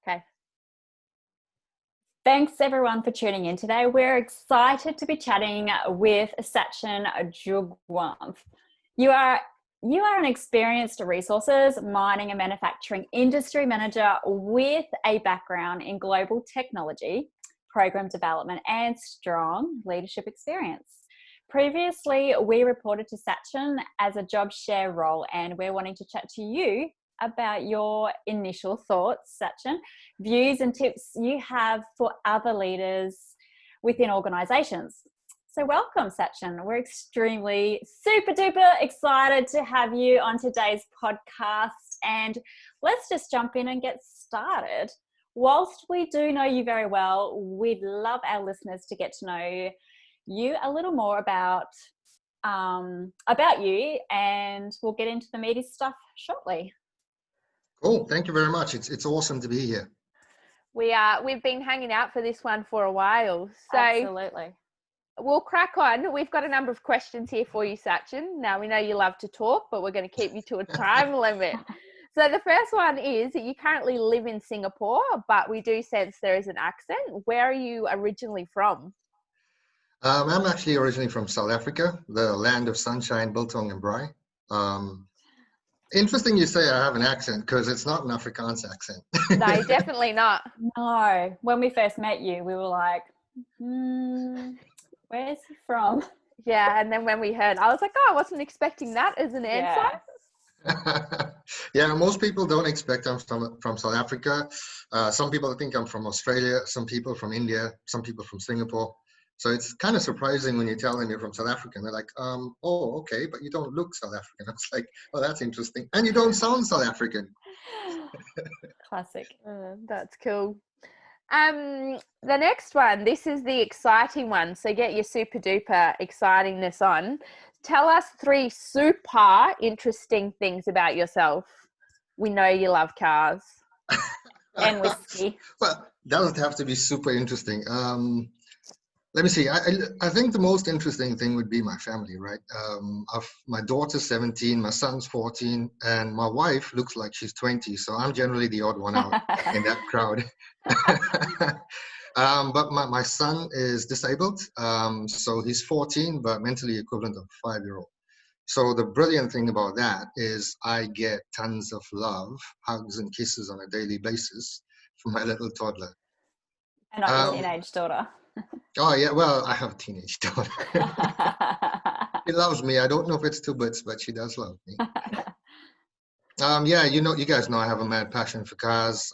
Okay. Thanks everyone for tuning in today. We're excited to be chatting with Sachin Jugwanth. You are an experienced resources, mining and manufacturing industry manager with a background in global technology, program development and strong leadership experience. Previously, we reported to Sachin as a job share role, and we're wanting to chat to you about your initial thoughts, Sachin, views and tips you have for other leaders within organizations. So welcome, Sachin. We're extremely super duper excited to have you on today's podcast, and let's just jump in and get started. Whilst we do know you very well, we'd love our listeners to get to know you a little more about you, and we'll get into the meaty stuff shortly. Cool. Thank you very much. It's awesome to be here. We've been hanging out for this one for a while. So absolutely. We'll crack on. We've got a number of questions here for you, Sachin. Now, we know you love to talk, but we're going to keep you to a time limit. So the first one is that you currently live in Singapore, but we do sense there is an accent. Where are you originally from? I'm actually originally from South Africa, the land of sunshine, biltong and braai. Interesting you say I have an accent, because it's not an Afrikaans accent. No, definitely not. No. When we first met you, we were like, where's he from? Yeah, and then when we heard, I was like, oh, I wasn't expecting that as an answer. Yeah, most people don't expect I'm from South Africa. Some people think I'm from Australia, some people from India, some people from Singapore. So it's kind of surprising when you tell them you're from South Africa. They're like, oh, okay, but you don't look South African. I was like, oh, that's interesting. And you don't sound South African. Classic. That's cool. The next one, this is the exciting one. So get your super duper excitingness on. Tell us 3 super interesting things about yourself. We know you love cars. And whiskey. Well, that would have to be super interesting. Let me see. I think the most interesting thing would be my family, right? My daughter's 17, my son's 14, and my wife looks like she's 20. So I'm generally the odd one out in that crowd. But my son is disabled. So he's 14, but mentally equivalent of a 5-year-old. So the brilliant thing about that is I get tons of love, hugs and kisses on a daily basis from my little toddler. And not your teenage daughter. Oh, yeah. Well, I have a teenage daughter. She loves me. I don't know if it's 2 bits, but she does love me. Yeah, you guys know I have a mad passion for cars,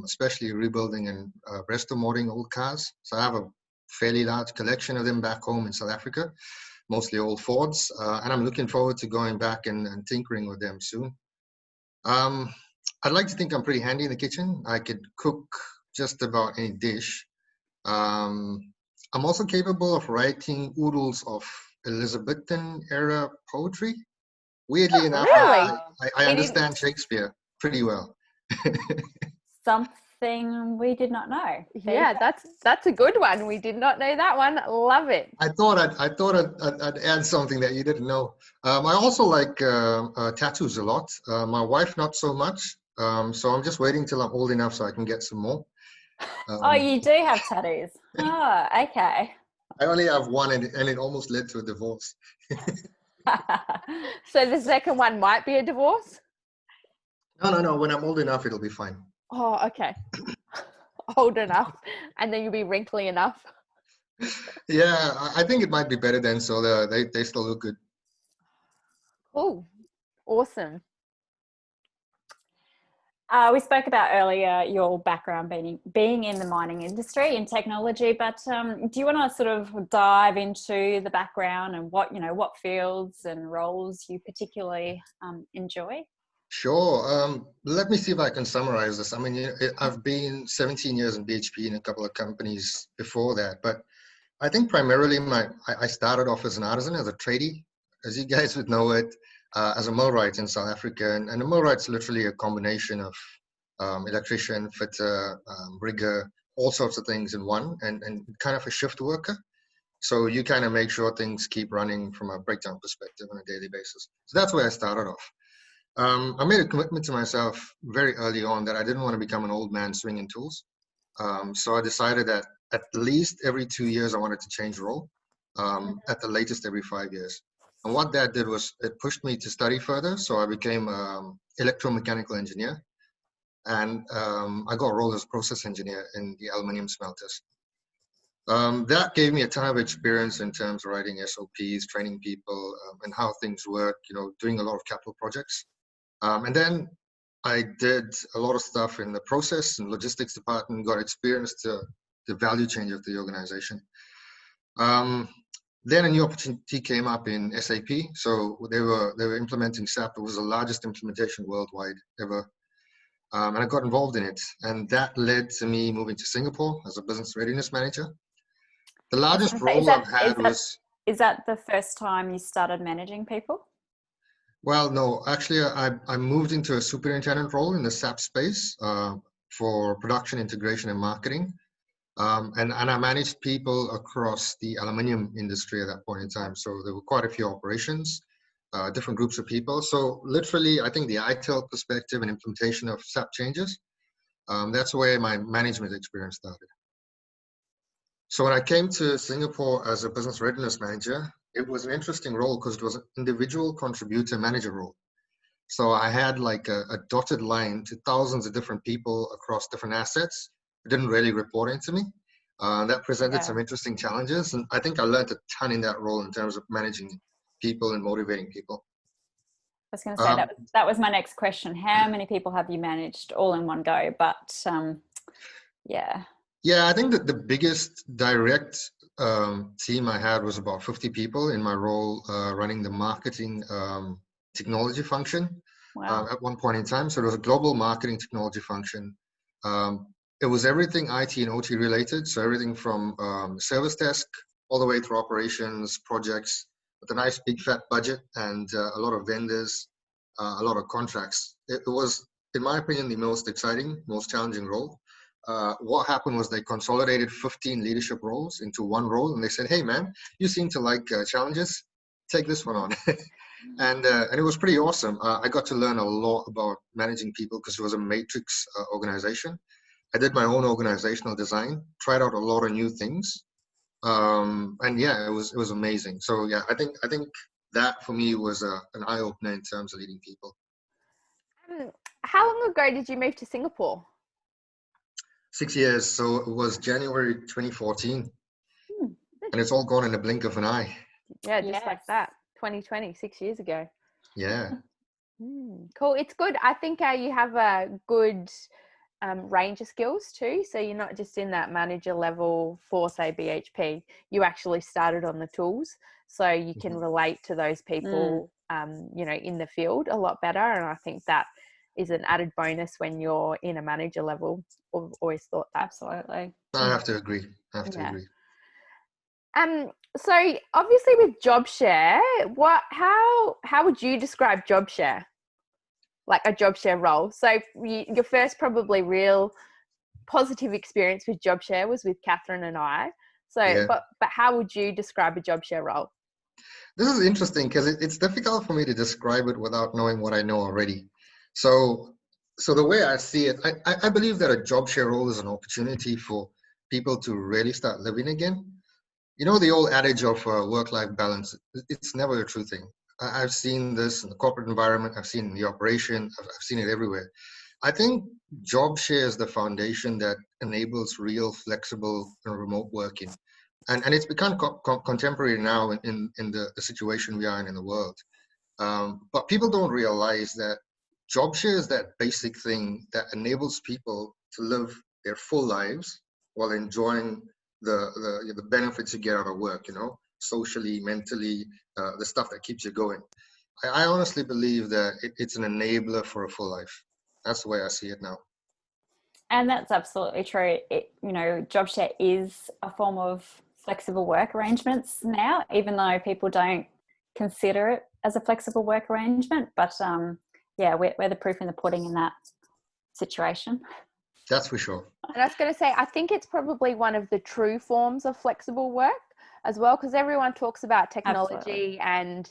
especially rebuilding and restoring old cars. So I have a fairly large collection of them back home in South Africa, mostly old Fords. And I'm looking forward to going back and tinkering with them soon. I'd like to think I'm pretty handy in the kitchen. I could cook just about any dish. I'm also capable of writing oodles of Elizabethan era poetry. Weirdly enough, really? I understand Shakespeare pretty well. Something we did not know. Yeah, that's a good one. We did not know that one. Love it. I thought I'd add something that you didn't know. I also like tattoos a lot. My wife not so much. So I'm just waiting till I'm old enough so I can get some more. Oh, you do have tattoos. Oh, okay. I only have one, and it almost led to a divorce. So the second one might be a divorce? No. When I'm old enough, it'll be fine. Oh, okay. Old enough, and then you'll be wrinkly enough. Yeah, I think it might be better then. So they still look good. Cool. Awesome. We spoke about earlier your background being in the mining industry in technology, but do you want to sort of dive into the background and what fields and roles you particularly enjoy? Sure. Let me see if I can summarize this. I mean, I've been 17 years in BHP in a couple of companies before that, but I think primarily I started off as an artisan, as a tradie, as you guys would know it. As a millwright in South Africa, and a millwright's literally a combination of electrician, fitter, rigger, all sorts of things in one, and kind of a shift worker. So you kind of make sure things keep running from a breakdown perspective on a daily basis. So that's where I started off. I made a commitment to myself very early on that I didn't want to become an old man swinging tools. So I decided that at least every 2 years, I wanted to change role, at the latest every 5 years. And what that did was it pushed me to study further. So I became electromechanical engineer, and I got a role as process engineer in the aluminium smelters. That gave me a ton of experience in terms of writing SOPs, training people, and how things work, doing a lot of capital projects. And then I did a lot of stuff in the process and logistics department, got experience to the value chain of the organization. Then a new opportunity came up in SAP. So they were implementing SAP. It was the largest implementation worldwide ever. And I got involved in it. And that led to me moving to Singapore as a business readiness manager. The largest role I've had was... Is that the first time you started managing people? Well, no, actually, I moved into a superintendent role in the SAP space for production, integration, and marketing. And I managed people across the aluminium industry at that point in time. So there were quite a few operations, different groups of people. So literally, I think the ITIL perspective and implementation of SAP changes, that's where my management experience started. So when I came to Singapore as a business readiness manager, it was an interesting role because it was an individual contributor manager role. So I had like a dotted line to thousands of different people across different assets. It didn't really report into me. That presented some interesting challenges. And I think I learned a ton in that role in terms of managing people and motivating people. I was going to say that was my next question. How many people have you managed all in one go? But yeah. Yeah, I think that the biggest direct team I had was about 50 people in my role running the marketing technology function. Wow. At one point in time. So it was a global marketing technology function. It was everything IT and OT related. So everything from service desk all the way through operations, projects, with a nice big fat budget and a lot of vendors, a lot of contracts. It was, in my opinion, the most exciting, most challenging role. What happened was they consolidated 15 leadership roles into one role, and they said, "Hey, man, you seem to like challenges. Take this one on." And it was pretty awesome. I got to learn a lot about managing people because it was a matrix organization. I did my own organizational design, tried out a lot of new things, and yeah, it was amazing. So yeah, I think that for me was an eye opener in terms of leading people. How long ago did you move to Singapore? 6 years. So it was January 2014. And it's all gone in the blink of an eye. Yeah, just like that. 2020, 6 years ago. Yeah. Cool. It's good. I think you have a good range of skills too. So you're not just in that manager level for, say, BHP. You actually started on the tools. So you can relate to those people, in the field a lot better. And I think that is an added bonus when you're in a manager level. I've always thought that. Absolutely. I have to agree. Agree. So obviously with job share, how would you describe job share? Like a job share role. So your first probably real positive experience with job share was with Katherine and I. So, but how would you describe a job share role? This is interesting because it's difficult for me to describe it without knowing what I know already. So the way I see it, I believe that a job share role is an opportunity for people to really start living again. You know, the old adage of work-life balance, it's never a true thing. I've seen this in the corporate environment. I've seen it in the operation. I've seen it everywhere. I think job share is the foundation that enables real, flexible, and remote working. And it's become contemporary now in the situation we are in the world. But people don't realize that job share is that basic thing that enables people to live their full lives while enjoying the benefits you get out of work, socially, mentally, the stuff that keeps you going. I honestly believe that it's an enabler for a full life. That's the way I see it now. And that's absolutely true. Job share is a form of flexible work arrangements now, even though people don't consider it as a flexible work arrangement. But we're the proof in the pudding in that situation. That's for sure. And I was going to say, I think it's probably one of the true forms of flexible work. as well, because everyone talks about technology Absolutely. and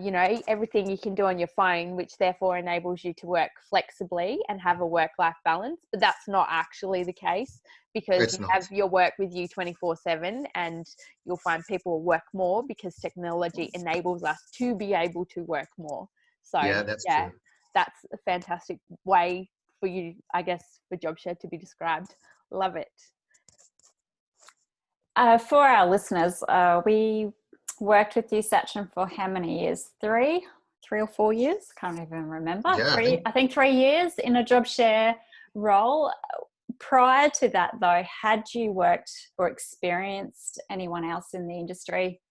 you know, everything you can do on your phone, which therefore enables you to work flexibly and have a work-life balance. But that's not actually the case, because It's you not. have your work with you 24/7, and you'll find people work more because technology enables us to be able to work more. So Yeah, that's true. that's a fantastic way for you, I guess, for JobShare to be described. Love it. For our listeners, we worked with you, Sachin, for how many years? Three or 4 years? Can't even remember. Yeah, I think 3 years in a JobShare role. Prior to that, though, had you worked or experienced anyone else in the industry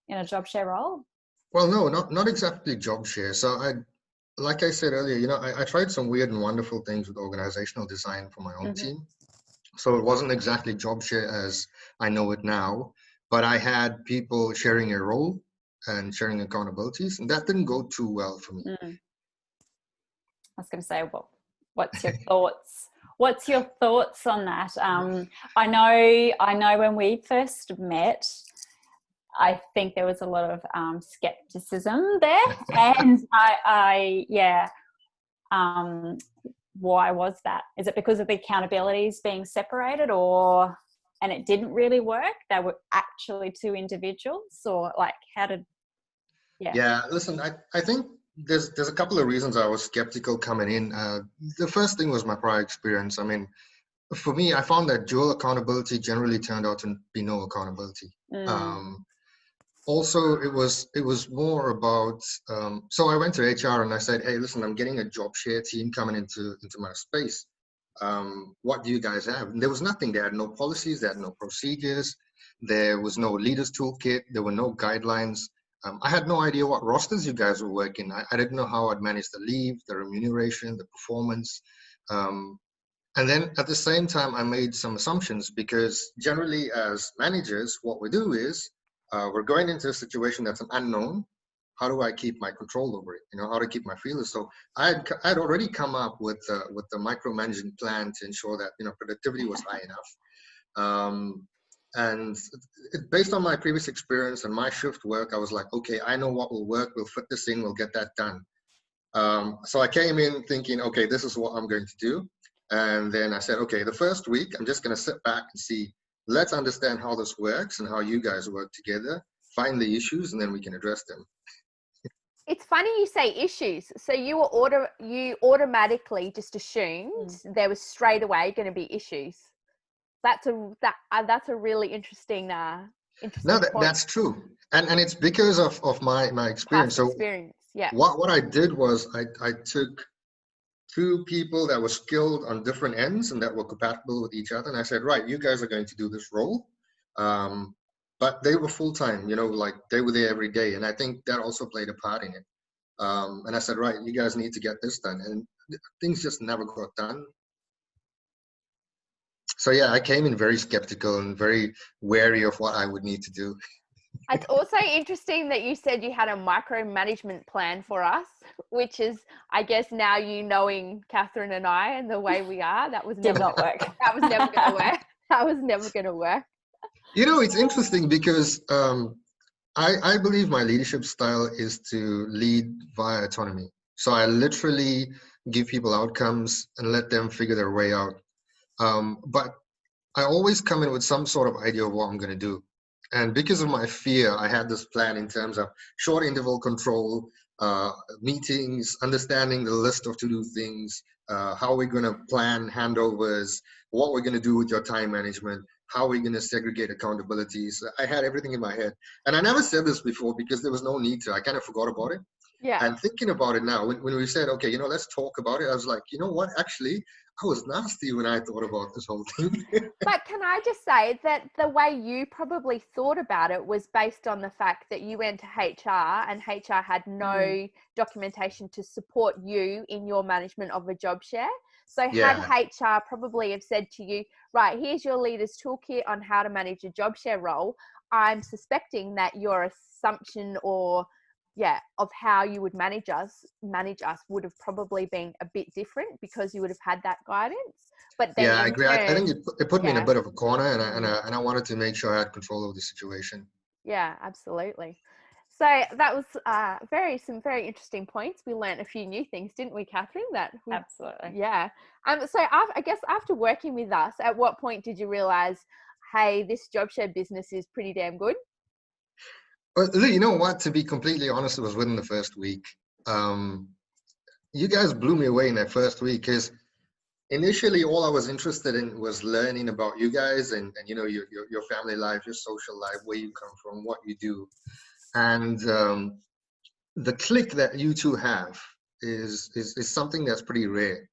in a JobShare role? well, no, not exactly job share. So like I said earlier, you know, I tried some weird and wonderful things with organizational design for my own Mm-hmm. team. So it wasn't exactly job share as I know it now, but I had people sharing a role and sharing accountabilities, and that didn't go too well for me. I was going to say, what's your thoughts? What's your thoughts on that? I know when we first met, I think there was a lot of skepticism there, and why was that? Is it because of the accountabilities being separated, and it didn't really work? They were actually two individuals, or like how did? Yeah, listen, I think there's a couple of reasons I was skeptical coming in. The first thing was my prior experience. I mean, for me, I found that dual accountability generally turned out to be no accountability. Also, it was more about. So I went to HR and I said, "Hey, listen, I'm getting a job share team coming into my space. What do you guys have?" And there was nothing. They had no policies. They had no procedures. There was no leaders toolkit. There were no guidelines. I had no idea what rosters you guys were working. I didn't know how I'd manage the leave, the remuneration, the performance. And then at the same time, I made some assumptions, because generally as managers, what we do is we're going into a situation that's an unknown. How do I keep my control over it? You know, how to keep my feelers. So I'd already come up with the micromanagement plan to ensure that, you know, productivity was high enough. And based on my previous experience and my shift work, I was like, okay, I know what will work. We'll fit this in. We'll get that done. So I came in thinking, okay, this is what I'm going to do. And then I said, okay, the first week, I'm just going to sit back and see, let's understand how this works and how you guys work together, find the issues, and then we can address them. It's funny you say issues. So you automatically just assumed there was straight away going to be issues. That's a really interesting No, point. that's true. And it's because of my experience. Past experience. Yeah. What I did was I took two people that were skilled on different ends and that were compatible with each other. And I said, right, you guys are going to do this role. But they were full-time, you know, like they were there every day. And I think that also played a part in it. And I said, right, you guys need to get this done. And things just never got done. So yeah, I came in very skeptical and very wary of what I would need to do. It's also interesting that you said you had a micromanagement plan for us, which is, I guess, now you knowing Katherine and I and the way we are, that was never not work. That was never going to work. That was never going to work. You know, it's interesting because I believe my leadership style is to lead via autonomy. So I literally give people outcomes and let them figure their way out. But I always come in with some sort of idea of what I'm going to do. And because of my fear, I had this plan in terms of short interval control, meetings, understanding the list of to-do things, how we're going to plan handovers, what we're going to do with your time management, how we're going to segregate accountabilities. I had everything in my head. And I never said this before because there was no need to. I kind of forgot about it. Yeah. And thinking about it now, when we said, okay, you know, let's talk about it, I was like, you know what, actually, I was nasty when I thought about this whole thing. But can I just say that the way you probably thought about it was based on the fact that you went to HR and HR had no documentation to support you in your management of a job share. So had HR probably have said to you, right, here's your leader's toolkit on how to manage a job share role, I'm suspecting that your assumption or of how you would manage us would have probably been a bit different because you would have had that guidance. But then Yeah, I agree. I think it put me in a yeah. bit of a corner, and I wanted to make sure I had control of the situation. Yeah, absolutely. So that was some very interesting points. We learned a few new things, didn't we, Katherine? Absolutely. Yeah. So I guess after working with us, at what point did you realize, hey, this job share business is pretty damn good? But you know what? To be completely honest, it was within the first week. You guys blew me away in that first week because initially all I was interested in was learning about you guys and you know your family life, your social life, where you come from, what you do, and the click that you two have is something that's pretty rare.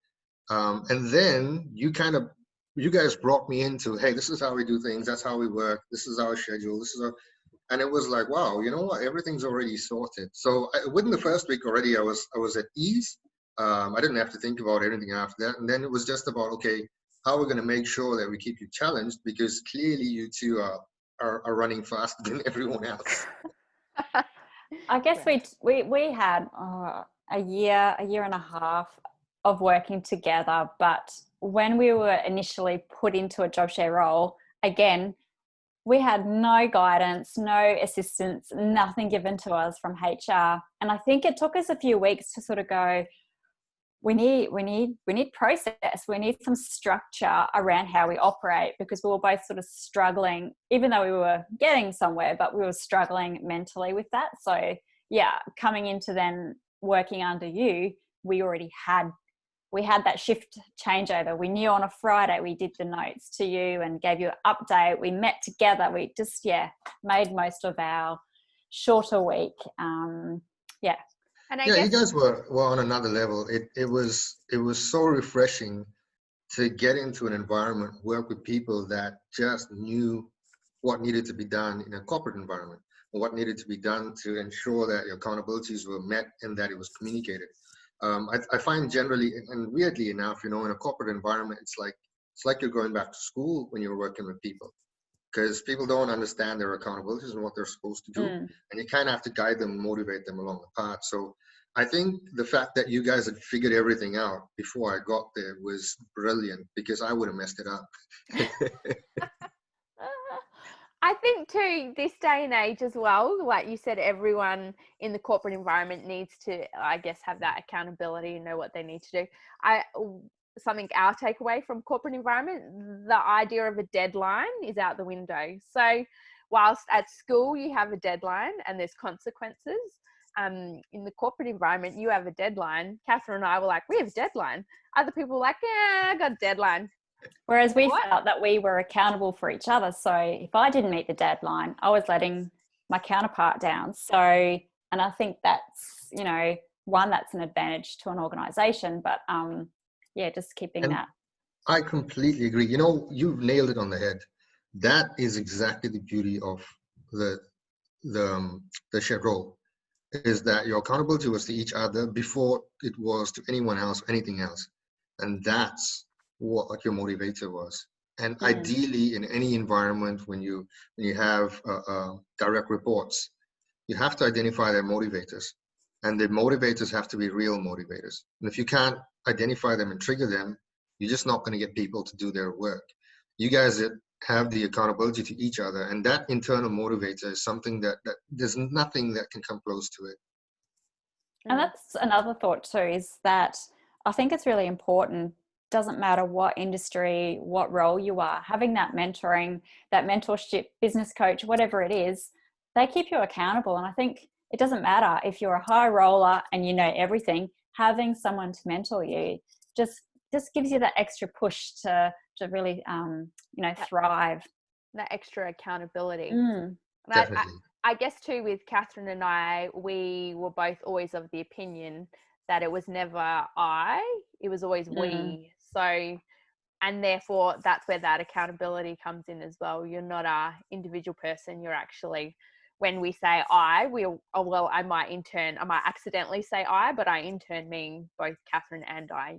And then you guys brought me into, hey, this is how we do things, that's how we work, this is our schedule, and it was like, wow, you know what, everything's already sorted. So within the first week already, I was at ease. I didn't have to think about anything after that. And then it was just about, okay, how we're going to make sure that we keep you challenged, because clearly you two are running faster than everyone else. I guess we had a year and a half of working together, but when we were initially put into a job share role, again, we had no guidance, no assistance, nothing given to us from HR. And I think it took us a few weeks to sort of go, we need process, we need some structure around how we operate, because we were both sort of struggling, even though we were getting somewhere, but we were struggling mentally with that. So yeah, coming into then working under you, we had that shift changeover. We knew on a Friday we did the notes to you and gave you an update. We met together. We just, made most of our shorter week. And You guys were on another level. It was so refreshing to get into an environment, work with people that just knew what needed to be done in a corporate environment, or what needed to be done to ensure that your accountabilities were met and that it was communicated. I find generally, and weirdly enough, in a corporate environment, it's like you're going back to school when you're working with people, because people don't understand their accountabilities and what they're supposed to do, and you kind of have to guide them and motivate them along the path. So I think the fact that you guys had figured everything out before I got there was brilliant, because I would have messed it up. I think too, this day and age as well, like you said, everyone in the corporate environment needs to, I guess, have that accountability and know what they need to do. Something our takeaway from corporate environment, the idea of a deadline is out the window. So whilst at school you have a deadline and there's consequences, in the corporate environment you have a deadline. Katherine and I were like, we have a deadline. Other people were like, I got a deadline. Whereas we felt that we were accountable for each other. So if I didn't meet the deadline, I was letting my counterpart down. So, and I think that's, that's an advantage to an organization, but just keeping that. I completely agree. You've nailed it on the head. That is exactly the beauty of the shared role, is that your accountability was to each other before it was to anyone else, anything else. And that's what your motivator was. And ideally, in any environment, when you have direct reports, you have to identify their motivators, and the motivators have to be real motivators. And if you can't identify them and trigger them, you're just not going to get people to do their work. You guys have the accountability to each other, and that internal motivator is something that there's nothing that can come close to it. And that's another thought too, is that I think it's really important. Doesn't matter what industry, what role you are, having that mentoring, that mentorship, business coach, whatever it is, they keep you accountable. And I think it doesn't matter if you're a high roller and you know everything, having someone to mentor you just gives you that extra push to really thrive. That extra accountability. Definitely. I guess too, with Katherine and I, we were both always of the opinion that it was never it was always we. So, and therefore that's where that accountability comes in as well. You're not a individual person. You're actually, when we say I might accidentally say I, but I in turn mean both Katherine and I,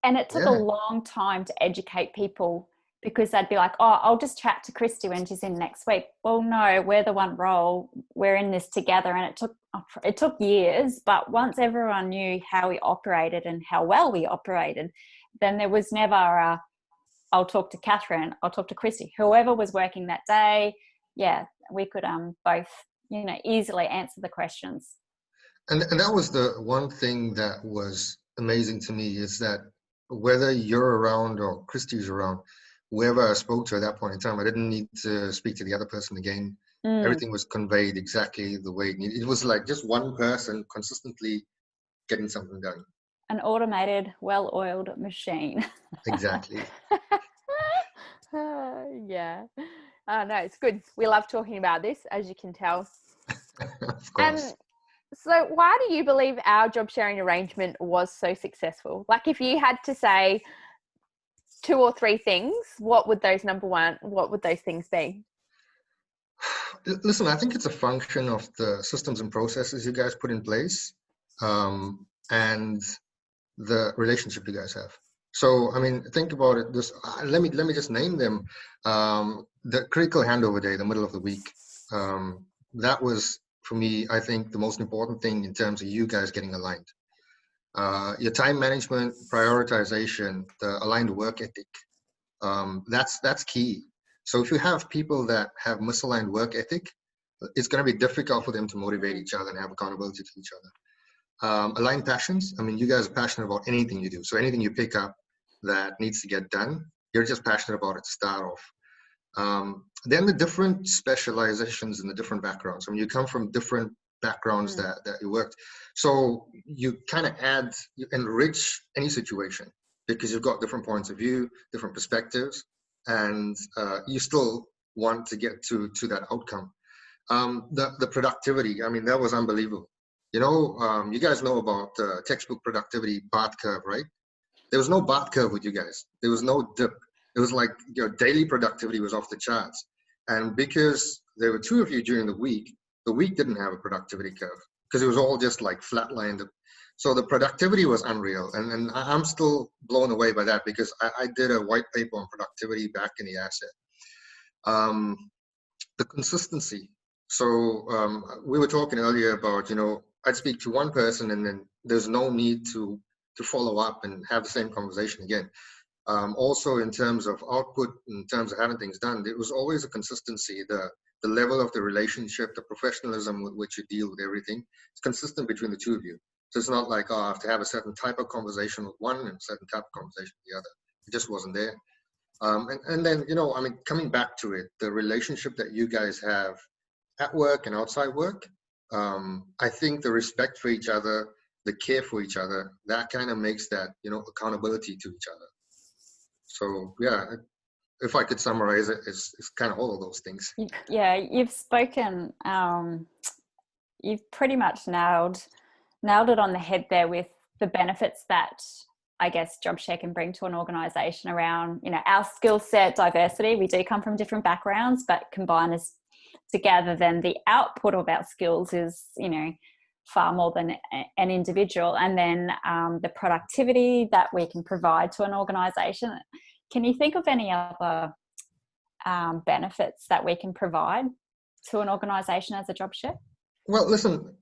And it took a long time to educate people, because they'd be like, I'll just chat to Kristy when she's in next week. Well, no, we're the one role. We're in this together. And it took it took years, but once everyone knew how we operated and how well we operated, then there was never a, I'll talk to Katherine, I'll talk to Kristy, whoever was working that day. Yeah, we could both, you know, easily answer the questions. And that was the one thing that was amazing to me, is that whether you're around or Kristy's around, whoever I spoke to at that point in time, I didn't need to speak to the other person again. Everything was conveyed exactly the way it needed. It was like just one person consistently getting something done. An automated, well-oiled machine. Exactly. Yeah. Oh, no, it's good. We love talking about this, as you can tell. Of course. So why do you believe our job sharing arrangement was so successful? Like, if you had to say 2 or 3 things, what would those things be? Listen, I think it's a function of the systems and processes you guys put in place, and the relationship you guys have. So, I mean, think about it. Let me just name them. The critical handover day, the middle of the week. That was, for me, I think the most important thing in terms of you guys getting aligned. Your time management, prioritization, the aligned work ethic. That's key. So if you have people that have misaligned work ethic, it's going to be difficult for them to motivate each other and have accountability to each other. Aligned passions. I mean, you guys are passionate about anything you do. So anything you pick up that needs to get done, you're just passionate about it to start off. Then the different specializations in the different backgrounds. I mean, you come from different backgrounds that you worked. So you kind of you enrich any situation because you've got different points of view, different perspectives, and you still want to get to that outcome. The productivity, I mean, that was unbelievable. You know, you guys know about the textbook productivity Bart curve, right? There was no Bart curve with you guys. There was no dip. It was like your daily productivity was off the charts. And because there were 2 of you during the week didn't have a productivity curve because it was all just like flatlined. So the productivity was unreal. And I'm still blown away by that because I did a white paper on productivity back in the asset. The consistency. So we were talking earlier about, you know, I'd speak to one person and then there's no need to follow up and have the same conversation again. Also in terms of output, in terms of having things done, there was always a consistency. The level of the relationship, the professionalism with which you deal with everything, it's consistent between the 2 of you. So it's not like, oh, I have to have a certain type of conversation with one and a certain type of conversation with the other. It just wasn't there. And then, you know, I mean, coming back to it, the relationship that you guys have at work and outside work, I think the respect for each other, the care for each other, that kind of makes that, you know, accountability to each other. So yeah, if I could summarize it, it's kind of all of those things. Yeah, you've spoken, you've pretty much nailed it on the head there with the benefits that I guess JobShare can bring to an organization around, you know, our skill set diversity. We do come from different backgrounds, but combine us together, then the output of our skills is, you know, far more than an individual. And then the productivity that we can provide to an organization. Can you think of any other benefits that we can provide to an organization as a JobShare? Well, listen,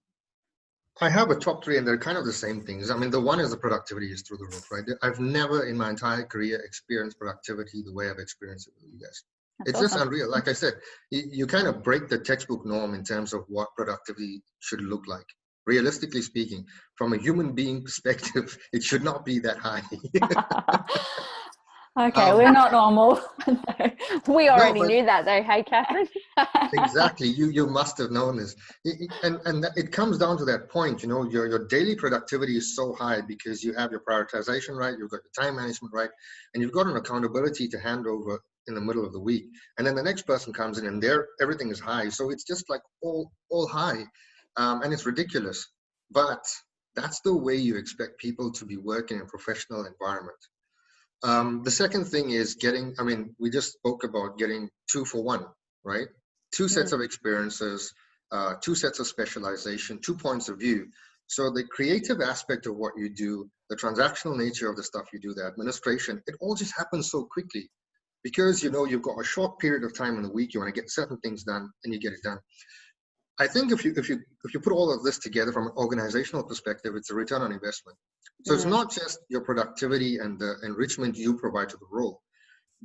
I have a top 3 and they're kind of the same things. I mean, the one is the productivity is through the roof, right? I've never in my entire career experienced productivity the way I've experienced it with you guys. That's it's awesome. Just unreal. Like I said, you kind of break the textbook norm in terms of what productivity should look like. Realistically speaking, from a human being perspective, it should not be that high. Okay, we're not normal. We already knew that though, hey, Katherine? Exactly, you must have known this. And it comes down to that point, you know, your daily productivity is so high because you have your prioritization right, you've got your time management right, and you've got an accountability to hand over in the middle of the week. And then the next person comes in and everything is high. So it's just like all high. And it's ridiculous. But that's the way you expect people to be working in a professional environment. The second thing is we just spoke about getting 2 for 1, right? 2 sets of experiences, 2 sets of specialization, 2 points of view. So the creative aspect of what you do, the transactional nature of the stuff you do, the administration, it all just happens so quickly because, you know, you've got a short period of time in the week, you want to get certain things done and you get it done. I think if you put all of this together from an organizational perspective, it's a return on investment. So it's not just your productivity and the enrichment you provide to the role,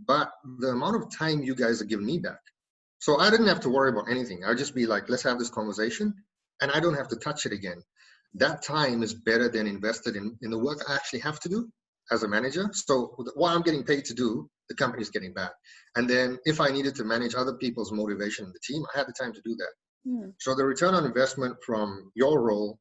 but the amount of time you guys are giving me back. So I didn't have to worry about anything. I'd just be like, let's have this conversation, and I don't have to touch it again. That time is better than invested in the work I actually have to do as a manager. So what I'm getting paid to do, the company's getting back. And then if I needed to manage other people's motivation in the team, I had the time to do that. So the return on investment from your role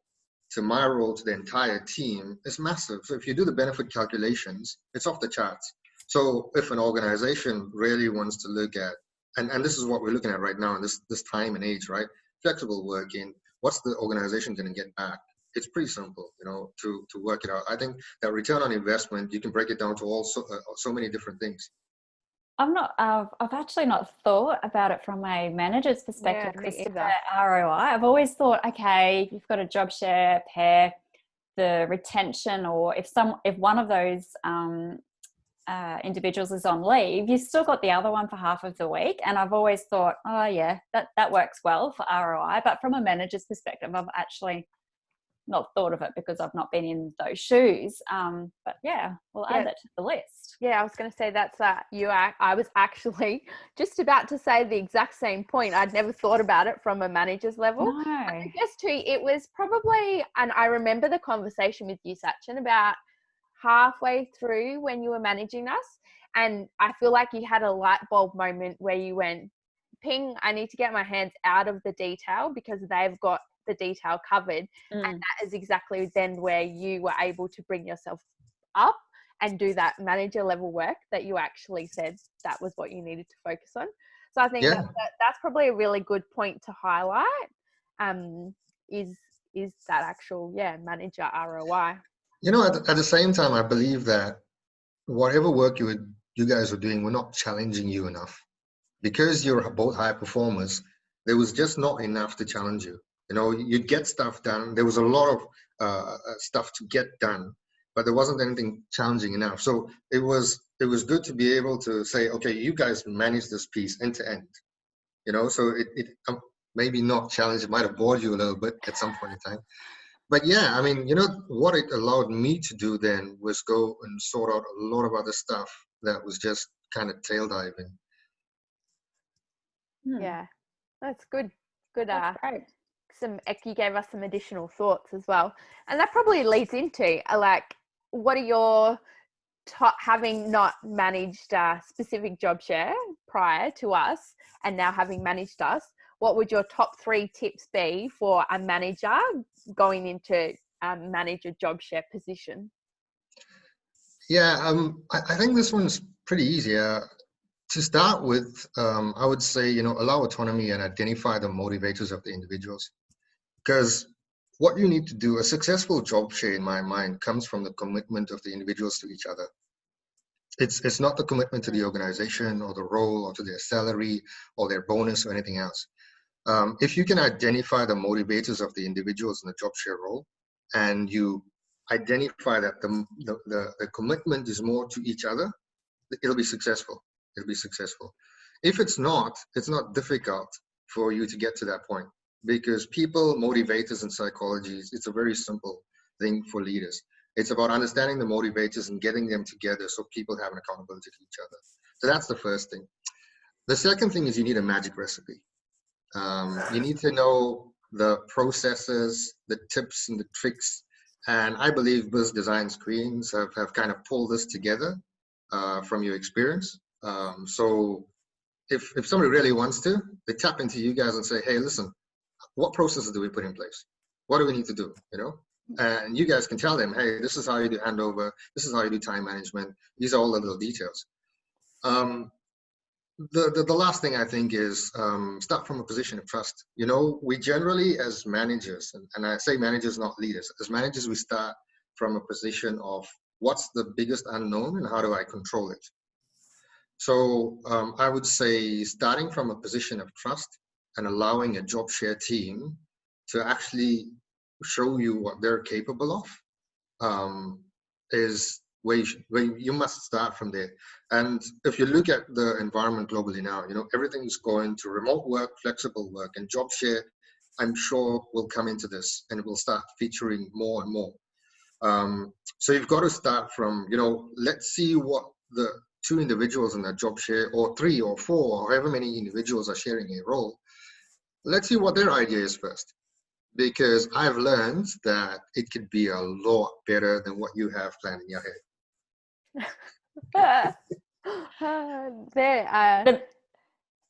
to my role to the entire team is massive. So if you do the benefit calculations, it's off the charts. So if an organization really wants to look at, and this is what we're looking at right now in this time and age, right? Flexible working, what's the organization going to get back? It's pretty simple, to work it out. I think that return on investment, you can break it down to so many different things. I've actually not thought about it from a manager's perspective, Kristy, either. ROI. I've always thought, okay, you've got a job share, pair, the retention, or if one of those individuals is on leave, you've still got the other one for half of the week. And I've always thought, oh yeah, that works well for ROI. But from a manager's perspective, I've actually not thought of it because I've not been in those shoes. But yeah, we'll add that to the list. Yeah, I was going to say I was actually just about to say the exact same point. I'd never thought about it from a manager's level. No. I guess too, it was probably, and I remember the conversation with you, Sachin, about halfway through when you were managing us. And I feel like you had a light bulb moment where you went, ping, I need to get my hands out of the detail because they've got the detail covered. And that is exactly then where you were able to bring yourself up and do that manager level work that you actually said that was what you needed to focus on. So I think that's probably a really good point to highlight, is that actual manager ROI. At the same time, I believe that whatever work you guys were doing, we're not challenging you enough. Because you're both high performers, there was just not enough to challenge you. You'd get stuff done. There was a lot of stuff to get done, but there wasn't anything challenging enough. So it was good to be able to say, okay, you guys manage this piece end to end. So it maybe not challenge. It might have bored you a little bit at some point in time. But yeah, I mean, what it allowed me to do then was go and sort out a lot of other stuff that was just kind of tail diving. Yeah, that's good. That's great. You gave us some additional thoughts as well, and that probably leads into what are your having not managed a specific job share prior to us and now having managed us, what would your top 3 tips be for a manager going into manage a job share position? Yeah, I think this one's pretty easy. To start with, I would say, allow autonomy and identify the motivators of the individuals. Because what you need to do, a successful job share in my mind comes from the commitment of the individuals to each other. It's not the commitment to the organization or the role or to their salary or their bonus or anything else. If you can identify the motivators of the individuals in the job share role, and you identify that the commitment is more to each other, it'll be successful. If it's not difficult for you to get to that point, because people motivators in psychology, it's a very simple thing for leaders. It's about understanding the motivators and getting them together so people have an accountability to each other. So that's the first thing. The second thing is you need a magic recipe. You need to know the processes, the tips and the tricks. And I believe Biz Design Screens have kind of pulled this together from your experience. So if somebody really wants to, they tap into you guys and say, hey, listen, what processes do we put in place? What do we need to do? And you guys can tell them, hey, this is how you do handover. This is how you do time management. These are all the little details. The last thing I think is start from a position of trust. We generally, as managers, and I say managers, not leaders, as managers, we start from a position of what's the biggest unknown and how do I control it? So I would say starting from a position of trust and allowing a job share team to actually show you what they're capable of is where you must start from there. And if you look at the environment globally now, everything's going to remote work, flexible work, and job share I'm sure will come into this, and it will start featuring more and more. So you've got to start from, let's see what the two individuals in that job share, or 3 or 4, or however many individuals are sharing a role. Let's see what their idea is first, because I've learned that it could be a lot better than what you have planned in your head.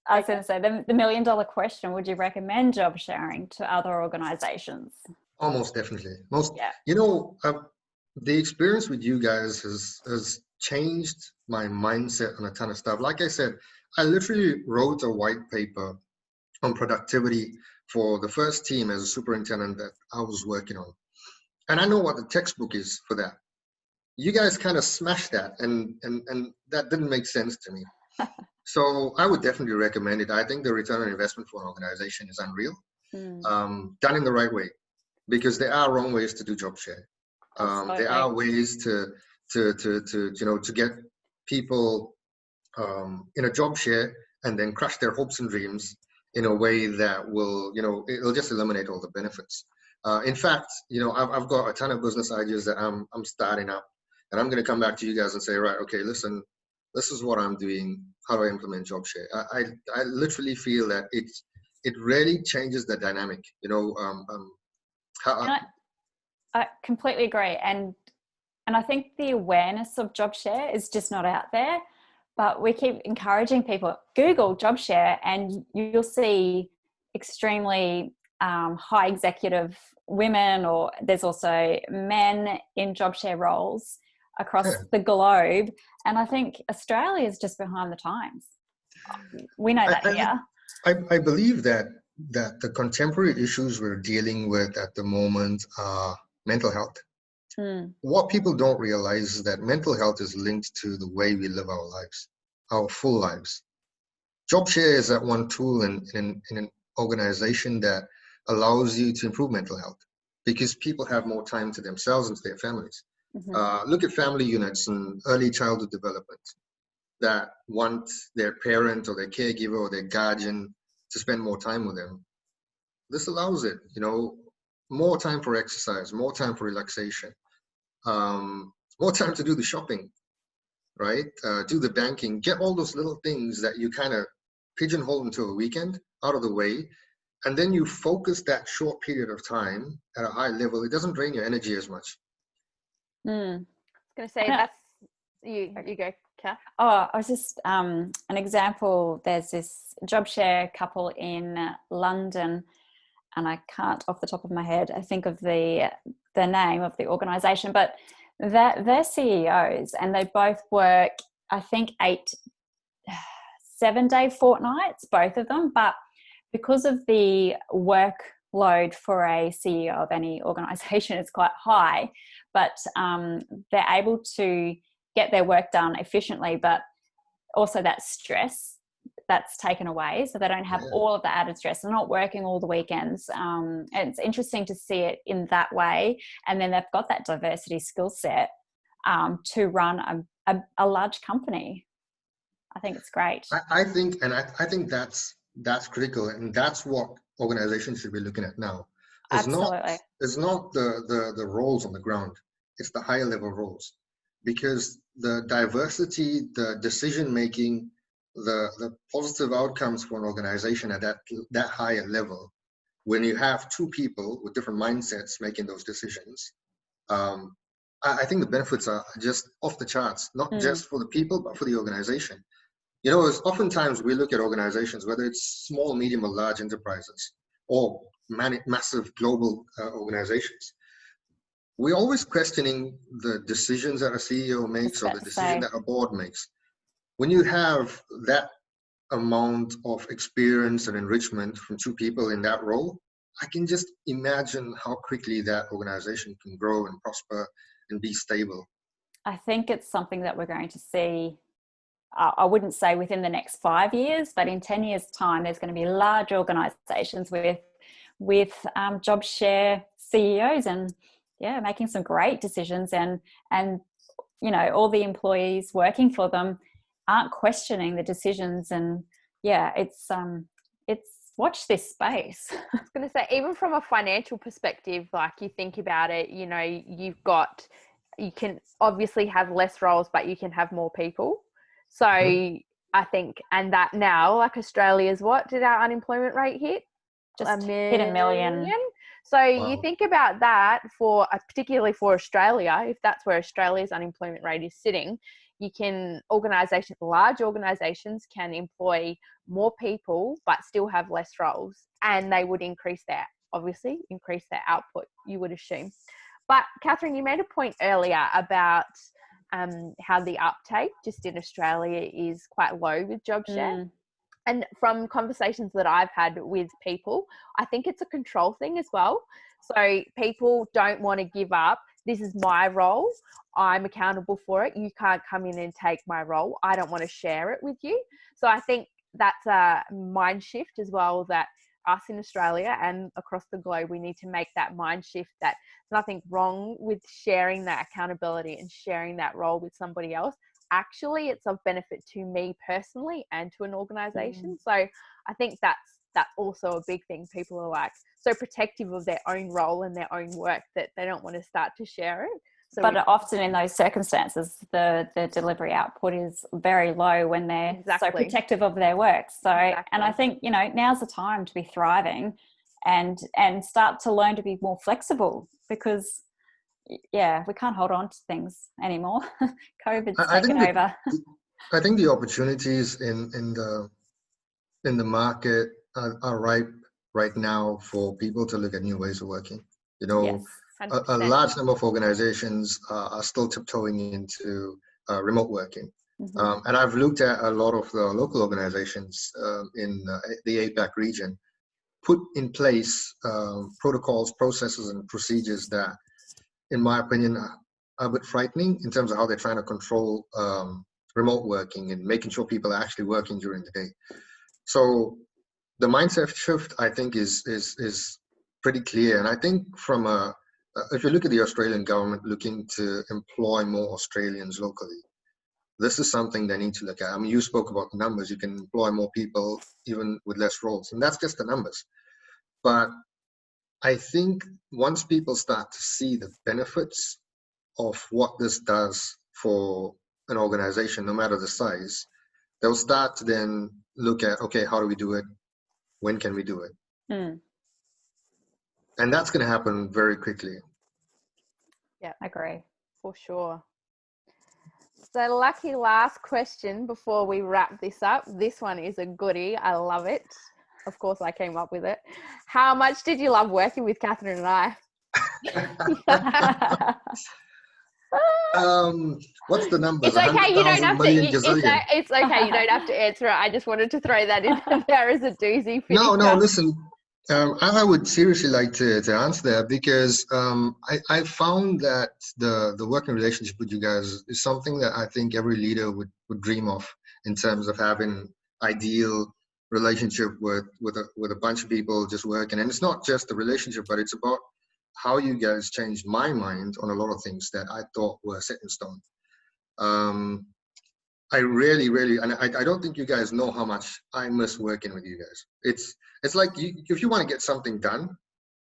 I was going to say, the $1 million question, would you recommend job sharing to other organizations? Almost definitely. Yeah. The experience with you guys has changed my mindset on a ton of stuff. Like I said, I literally wrote a white paper on productivity for the first team as a superintendent that I was working on. And I know what the textbook is for that. You guys kind of smashed that, and that didn't make sense to me. So I would definitely recommend it. I think the return on investment for an organization is unreal, done in the right way, because there are wrong ways to do job share. There are ways to get people in a job share and then crush their hopes and dreams in a way that will, it'll just eliminate all the benefits. In fact, I've got a ton of business ideas that I'm starting up, and I'm going to come back to you guys and say, right, okay, listen, this is what I'm doing. How do I implement job share? I literally feel that it really changes the dynamic. I completely agree, and I think the awareness of job share is just not out there. But we keep encouraging people, Google job share, and you'll see extremely high executive women, or there's also men in job share roles across the globe. And I think Australia is just behind the times. We know that here. I believe that the contemporary issues we're dealing with at the moment are mental health. What people don't realize is that mental health is linked to the way we live our lives, our full lives. Job share is that one tool in an organization that allows you to improve mental health, because people have more time to themselves and to their families. Look at family units and early childhood development that want their parent or their caregiver or their guardian to spend more time with them. This allows it, more time for exercise, more time for relaxation, more time to do the shopping, right? Do the banking, get all those little things that you kind of pigeonhole into a weekend out of the way, and then you focus that short period of time at a high level. It doesn't drain your energy as much. I was going to say, that's you go, Kath. Oh, I was just an example. There's this job share couple in London, and I can't off the top of my head I think of the name of the organization, but they're CEOs, and they both work, I think, 7-day fortnights, both of them. But because of the workload for a CEO of any organization is quite high, but they're able to get their work done efficiently, but also that stress that's taken away, so they don't have all of the added stress. They're not working all the weekends. It's interesting to see it in that way, and then they've got that diversity skill set to run a large company. I think it's great. I think that's critical, and that's what organizations should be looking at now. Absolutely. It's not the roles on the ground, it's the higher level roles, because the diversity, the decision making, the positive outcomes for an organization at that higher level, when you have two people with different mindsets making those decisions, I think the benefits are just off the charts, not just for the people, but for the organization. Oftentimes we look at organizations, whether it's small, medium, or large enterprises, or massive global organizations. We're always questioning the decisions that a CEO makes, or the decision that a board makes. When you have that amount of experience and enrichment from two people in that role, I can just imagine how quickly that organization can grow and prosper and be stable. I think it's something that we're going to see, I wouldn't say within the next 5 years, but in 10 years' time, there's going to be large organizations with job share CEOs, and making some great decisions, and all the employees working for them aren't questioning the decisions, and it's watch this space. I was going to say, even from a financial perspective, like you think about it, you know, you can obviously have less roles, but you can have more people. So I think, and that now, like Australia's, what did our unemployment rate hit? Just hit 1 million. So Wow. you think about that for, particularly for Australia, if that's where Australia's unemployment rate is sitting, large organizations can employ more people, but still have less roles, and they would increase their output, you would assume. But Katherine, you made a point earlier about how the uptake just in Australia is quite low with job share. And from conversations that I've had with people, I think it's a control thing as well. So people don't want to give up. This is my role. I'm accountable for it. You can't come in and take my role. I don't want to share it with you. So I think that's a mind shift as well, that us in Australia and across the globe, we need to make that mind shift that there's nothing wrong with sharing that accountability and sharing that role with somebody else. Actually, it's of benefit to me personally and to an organization. So I think that's also a big thing. People are like so protective of their own role and their own work that they don't want to start to share it. So but often in those circumstances, the delivery output is very low when they're so protective of their work. So, and I think, you know, now's the time to be thriving and start to learn to be more flexible, because yeah, we can't hold on to things anymore. COVID's taken over. I think the opportunities in the market are ripe right now for people to look at new ways of working. You know, yes, a large number of organizations are still tiptoeing into remote working. And I've looked at a lot of the local organizations in the APAC region put in place protocols, processes, and procedures that, in my opinion, are a bit frightening in terms of how they're trying to control remote working and making sure people are actually working during the day. So the mindset shift, I think, is pretty clear. And I think from if you look at the Australian government looking to employ more Australians locally, this is something they need to look at. I mean, you spoke about the numbers. You can employ more people even with less roles, and that's just the numbers. But I think once people start to see the benefits of what this does for an organization, no matter the size, they'll start to then look at, okay, how do we do it? When can we do it? And that's going to happen very quickly. Yeah, I agree, for sure. So lucky last question before we wrap this up. This one is a goodie. I love it. Of course, I came up with it. How much did you love working with Katherine and I? What's the number? It's okay. You don't have to. It's okay. You don't have to answer it. I just wanted to throw that in there as a doozy. No. Listen, I would seriously like to answer that, because I found that the working relationship with you guys is something that I think every leader would dream of, in terms of having ideal relationship with a bunch of people just working. And it's not just the relationship, but it's about how you guys changed my mind on a lot of things that I thought were set in stone. I really, and I don't think you guys know how much I miss working with you guys. It's like if you want to get something done,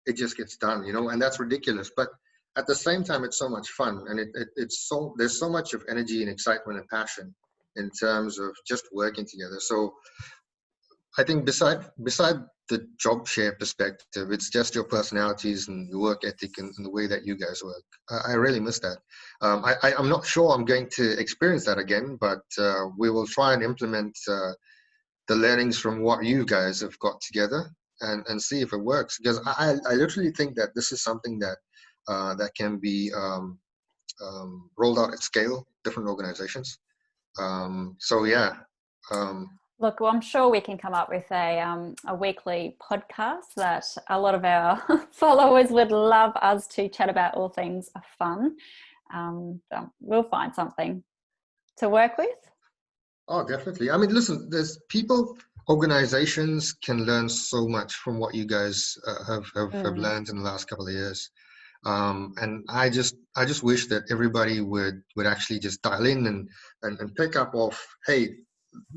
it just gets done, you know, and that's ridiculous. But at the same time, it's so much fun, and there's so much of energy and excitement and passion in terms of just working together. So I think beside the job share perspective, it's just your personalities and your work ethic and the way that you guys work. I really miss that. I'm not sure I'm going to experience that again, but we will try and implement the learnings from what you guys have got together and see if it works. Because I literally think that this is something that that can be rolled out at scale, different organizations. So yeah. Look, well, I'm sure we can come up with a weekly podcast that a lot of our followers would love us to chat about all things fun. We'll find something to work with. Oh, definitely. I mean, listen, organizations can learn so much from what you guys have learned in the last couple of years. And I just wish that everybody would actually just dial in and pick up off, hey,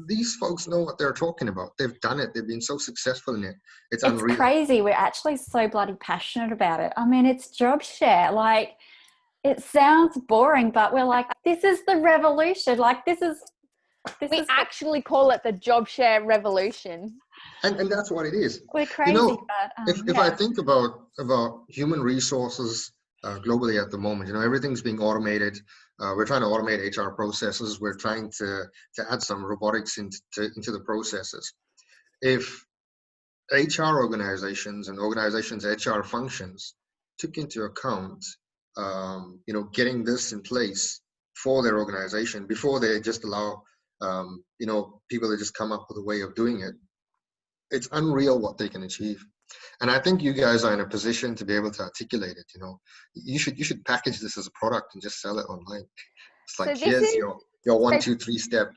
these folks know what they're talking about. They've done it. They've been so successful in it. It's It's unreal. crazy. We're actually so bloody passionate about it. I mean, it's job share. Like, it sounds boring, but we're like, this is the revolution. Like, this is actually call it the job share revolution. And that's what it is. We're crazy. You know, but, if I think about human resources globally at the moment, you know, everything's being automated. We're trying to automate HR processes. We're trying to add some robotics into the processes. If HR organizations and organizations' HR functions took into account, you know, getting this in place for their organization before they just allow, you know, people to just come up with a way of doing it, it's unreal what they can achieve. And I think you guys are in a position to be able to articulate it. You know, you should package this as a product and just sell it online. It's like, So here's your 1, 2, 3 step.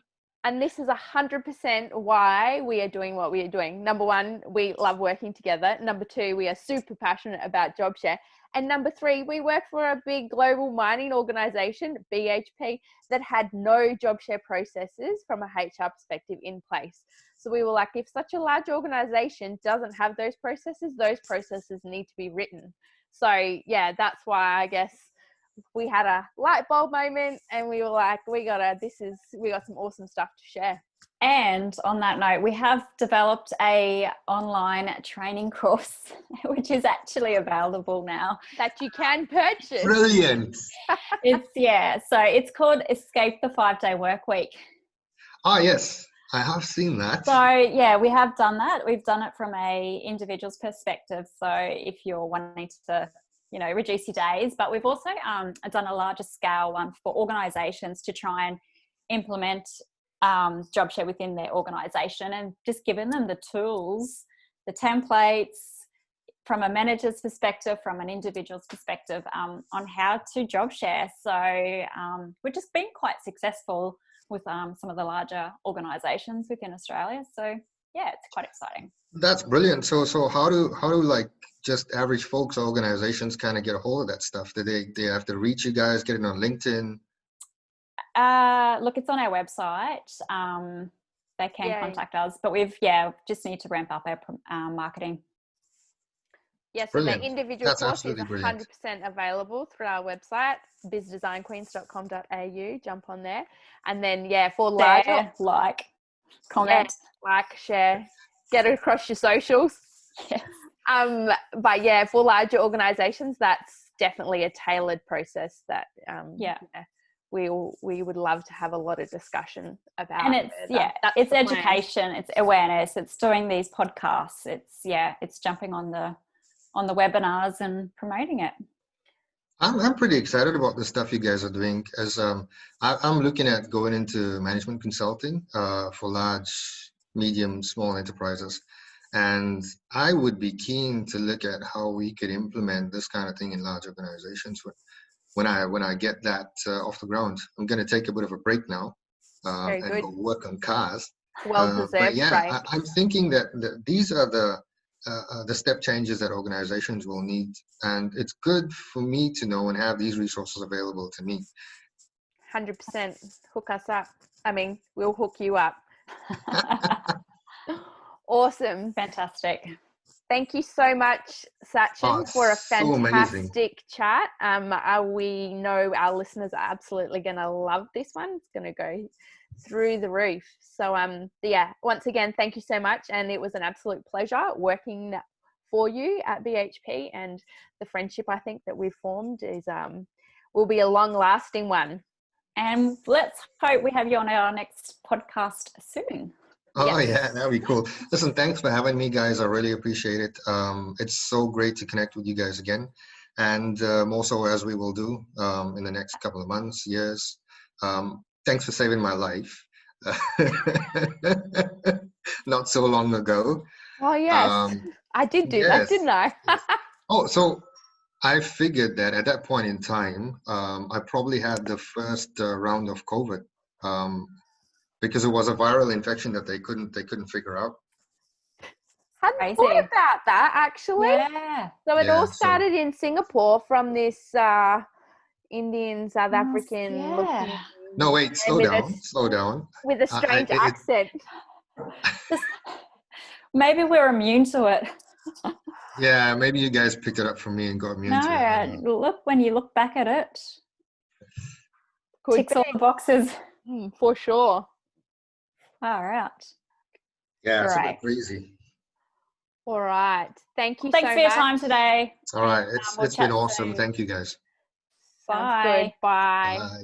And this is 100% why we are doing what we are doing. Number one, we love working together. Number two, we are super passionate about job share. And number three, we work for a big global mining organization, BHP, that had no job share processes from a HR perspective in place. So we were like, if such a large organization doesn't have those processes need to be written. So yeah, that's why I guess we had a light bulb moment and we were like, we got some awesome stuff to share. And on that note, we have developed a online training course, which is actually available now. That you can purchase. Brilliant. So it's called Escape the 5-Day Work Week. Oh, yes. I have seen that. So yeah, we have done that. We've done it from a individual's perspective. So if you're wanting to, you know, reduce your days, but we've also done a larger scale one for organizations to try and implement job share within their organization, and just giving them the tools, the templates from a manager's perspective, from an individual's perspective, on how to job share. So we've just been quite successful with some of the larger organizations within Australia. So yeah, it's quite exciting. That's brilliant. So how do like just average folks, organizations kind of get a hold of that stuff? Do they have to reach you guys, get it on LinkedIn? Look, it's on our website. They can contact us, but we've just need to ramp up our marketing. Yes, so the individual course is 100% brilliant. Available through our website, bizdesignqueens.com.au. Jump on there, and then for larger, like, comment, share, get it across your socials. Yes. But for larger organisations, that's definitely a tailored process that we would love to have a lot of discussion about. And it's education, it's awareness, it's doing these podcasts, it's jumping on the webinars and promoting it. I'm pretty excited about the stuff you guys are doing, as I'm looking at going into management consulting for large, medium, small enterprises. And I would be keen to look at how we could implement this kind of thing in large organizations when I get that off the ground. I'm going to take a bit of a break now and go work on cars. Well-deserved break. I'm thinking that these are the step changes that organizations will need, and it's good for me to know and have these resources available to me. 100%. Hook us up. I mean, we'll hook you up. Awesome. Fantastic. Thank you so much, Sachin, for a fantastic chat. We know our listeners are absolutely going to love this one. It's going to go through the roof. So once again, thank you so much, and it was an absolute pleasure working for you at BHP, and the friendship I think that we've formed is will be a long-lasting one. And let's hope we have you on our next podcast soon. Oh yeah, that'd be cool. Listen, thanks for having me, guys. I really appreciate it. It's so great to connect with you guys again, and more so as we will do in the next couple of months, years. Thanks for saving my life not so long ago. Oh yes, I did do that, didn't I? So I figured that at that point in time, I probably had the first round of COVID, because it was a viral infection that they couldn't figure out. Hadn't thought about that, actually. Yeah. So it all started in Singapore from this Indian, South African looking No, wait, slow down. With a strange accent. Maybe we're immune to it. Yeah, maybe you guys picked it up from me and got immune to it. No, look, when you look back at it, ticks all the boxes. For sure. All right. Yeah, it's a Great. bit crazy. All right. Thank you Thanks so for your much. time today. All right, We'll it's been chat awesome. soon. Thank you guys. Sounds good. Bye. Bye.